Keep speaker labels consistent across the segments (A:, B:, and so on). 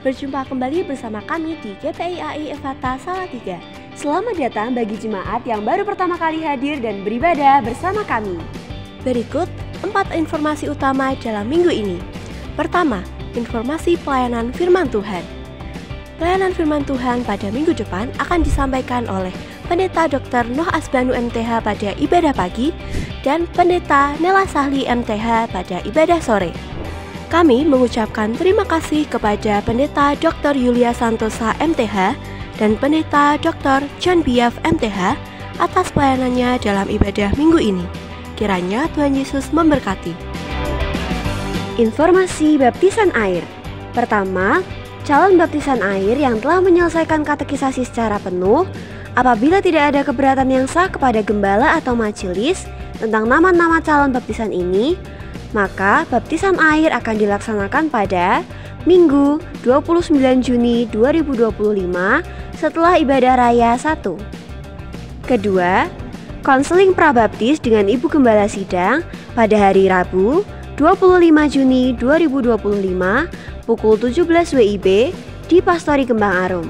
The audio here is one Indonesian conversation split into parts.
A: Berjumpa kembali bersama kami di GPIAI Ephatha Salatiga. Selamat datang bagi jemaat yang baru pertama kali hadir dan beribadah bersama kami. Berikut 4 informasi utama dalam minggu ini. Pertama, informasi pelayanan firman Tuhan. Pelayanan firman Tuhan pada minggu depan akan disampaikan oleh Pendeta Dr. Noh Asbanu MTH pada ibadah pagi dan Pendeta Nela Sahli MTH pada ibadah sore. Kami mengucapkan terima kasih kepada Pendeta Dr. Yulia Santosa MTH dan Pendeta Dr. John Biaf MTH atas pelayanannya dalam ibadah minggu ini. Kiranya Tuhan Yesus memberkati.
B: Informasi baptisan air. Pertama, calon baptisan air yang telah menyelesaikan katekisasi secara penuh, apabila tidak ada keberatan yang sah kepada gembala atau majelis tentang nama-nama calon baptisan ini, maka baptisan air akan dilaksanakan pada Minggu 29 Juni 2025 setelah ibadah raya 1. Kedua, konseling prabaptis dengan Ibu Gembala Sidang pada hari Rabu 25 Juni 2025 pukul 17 WIB di Pastori Kembang Arum.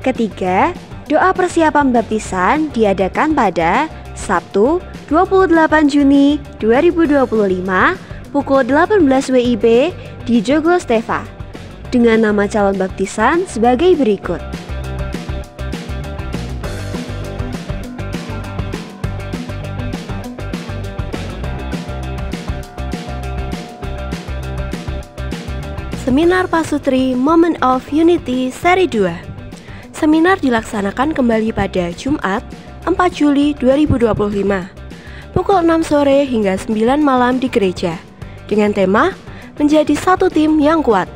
B: Ketiga, doa persiapan baptisan diadakan pada Sabtu 28 Juni 2025 pukul 18 WIB di Joglo Steva dengan nama calon baptisan sebagai berikut.
A: Seminar Pasutri Moment of Unity Seri 2. Seminar dilaksanakan kembali pada Jumat 4 Juli 2025 pukul 6 sore hingga 9 malam di gereja dengan tema Menjadi Satu Tim yang Kuat.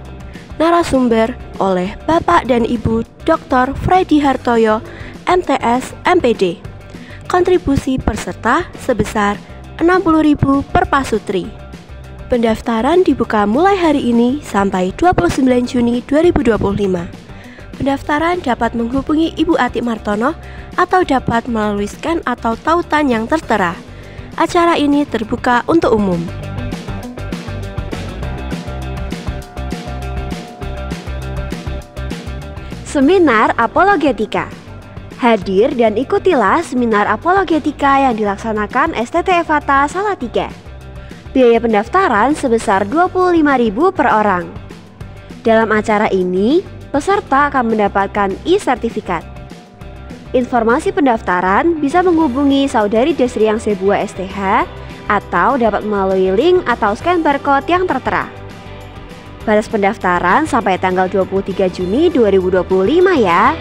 A: Narasumber oleh Bapak dan Ibu Dr. Freddy Hartoyo MTS MPD. Kontribusi peserta sebesar 60.000 per pasutri. Pendaftaran dibuka mulai hari ini sampai 29 Juni 2025. Pendaftaran dapat menghubungi Ibu Ati Martono atau dapat melalui scan atau tautan yang tertera. Acara ini terbuka untuk umum.
B: Seminar Apologetika. Hadir dan ikutilah seminar Apologetika yang dilaksanakan STT Ephatha Salatiga. Biaya pendaftaran sebesar 25.000 per orang. Dalam acara ini, peserta akan mendapatkan e-sertifikat. Informasi pendaftaran bisa menghubungi Saudari Desri Yang Sebua STH atau dapat melalui link atau scan barcode yang tertera. Batas pendaftaran sampai tanggal 23 Juni 2025 ya.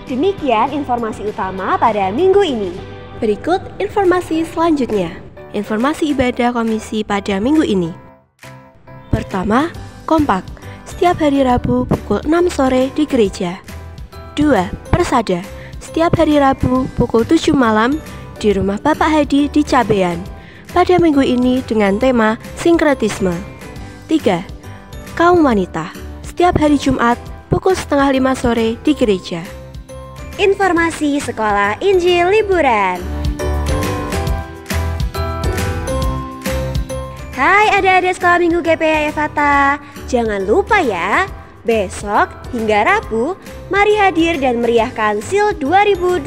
B: Demikian informasi utama pada minggu ini.
A: Berikut informasi selanjutnya. Informasi ibadah komisi pada minggu ini. Pertama, kompak setiap hari Rabu pukul 6 sore di gereja. 2. Persada setiap hari Rabu pukul 7 malam di rumah Bapak Hadi di Cabean pada minggu ini dengan tema sinkretisme. 3. Kaum wanita setiap hari Jumat pukul setengah 5 sore di gereja.
B: Informasi sekolah Injil liburan. Hai adik-adik sekolah minggu GPIAI Ephatha, jangan lupa ya, besok hingga Rabu mari hadir dan meriahkan SEAL 2025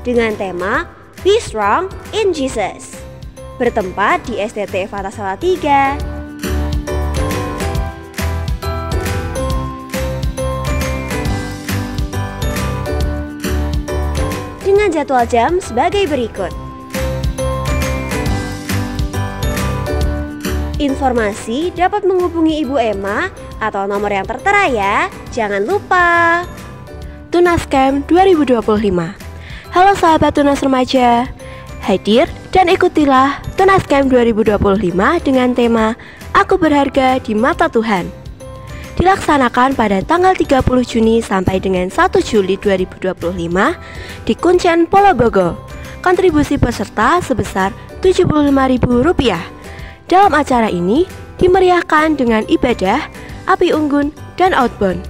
B: dengan tema Be Strong in Jesus. Bertempat di STT Ephatha Salatiga. Dengan jadwal jam sebagai berikut. Informasi dapat menghubungi Ibu Emma atau nomor yang tertera ya. Jangan lupa.
A: Tunas Camp 2025. Halo sahabat Tunas Remaja. Hadir dan ikutilah Tunas Camp 2025 dengan tema Aku Berharga di Mata Tuhan. Dilaksanakan pada tanggal 30 Juni sampai dengan 1 Juli 2025 di Kuncen Polobogo. Kontribusi peserta sebesar Rp75.000. Dalam acara ini dimeriahkan dengan ibadah, api unggun, dan outbound.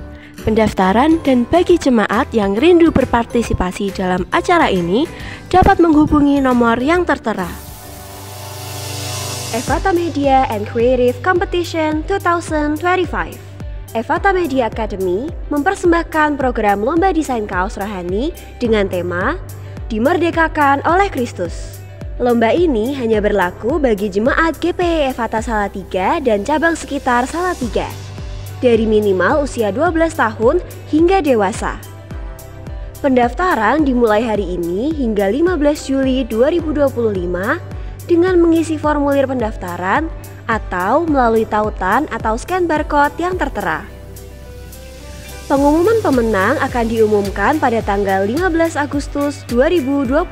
A: Pendaftaran dan bagi jemaat yang rindu berpartisipasi dalam acara ini dapat menghubungi nomor yang tertera.
B: Evata Media and Creative Competition 2025. Evata Media Academy mempersembahkan program Lomba Desain Kaos Rohani dengan tema Dimerdekakan oleh Kristus. Lomba ini hanya berlaku bagi jemaat GPI Evata Salatiga dan cabang sekitar Salatiga dari minimal usia 12 tahun hingga dewasa. Pendaftaran dimulai hari ini hingga 15 Juli 2025 dengan mengisi formulir pendaftaran atau melalui tautan atau scan barcode yang tertera. Pengumuman pemenang akan diumumkan pada tanggal 15 Agustus 2025.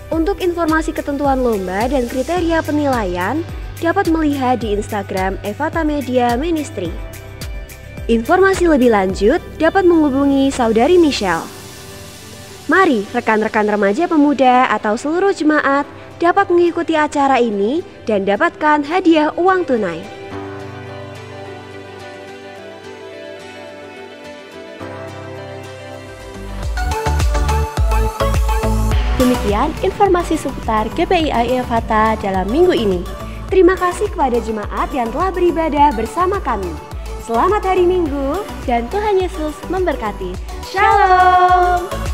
B: Untuk informasi ketentuan lomba dan kriteria penilaian dapat melihat di Instagram Evata Media Ministry. Informasi lebih lanjut dapat menghubungi Saudari Michelle. Mari rekan-rekan remaja pemuda atau seluruh jemaat dapat mengikuti acara ini dan dapatkan hadiah uang tunai.
A: Demikian informasi seputar GPI Evata dalam minggu ini.
B: Terima kasih kepada jemaat yang telah beribadah bersama kami. Selamat hari Minggu
A: Dan Tuhan Yesus memberkati.
B: Shalom.